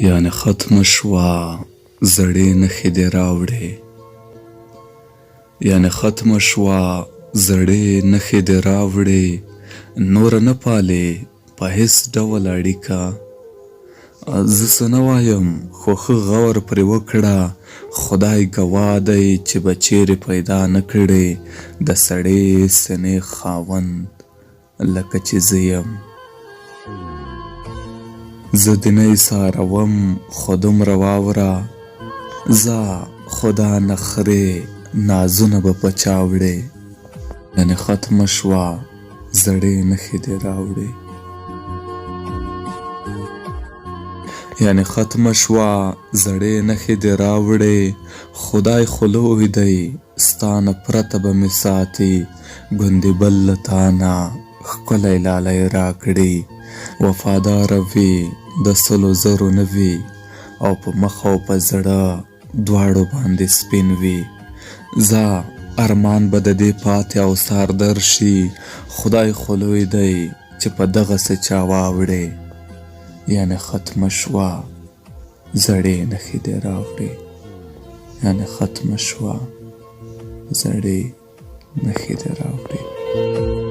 یعنی ختم شوه زړې نښې دې راوړې، یعنی ختم شوه زړې نښې دې راوړې، نور نه پالې په هیڅ ډول اړیکه. زه څه نه وایم خو ښه غور پرې وکړه، خدای ګواه دی چې به چیرې پیدا نه کړې د سړې سینې خاوند لکه چې زه یم. زه دې نه ایساروم خو دومره واوره، ځه خو دا نخرې نازونه به په چا وړې، یعنې ختمه شوه زړې نښې دې راوړې. یعنې ختمه شوه زړې نښې دې راوړې، خدای خو لوی دی ستا نه پرته به مې ساتي، ګوندې بل له تا نه ښکلی لالی راکړي، وفاداره وي د سلو زرو نه وي، او په مخ او په زړه دواړو باندې سپین وي. ځه ارمان به د دې پاتې او ساردر شي، خدای خو لوی دی چې په دغسې چا واوړې، یعنې ختمه شوه زړې نښې دې راوړې، یعنې ختمه شوه زړې نښې دې راوړې.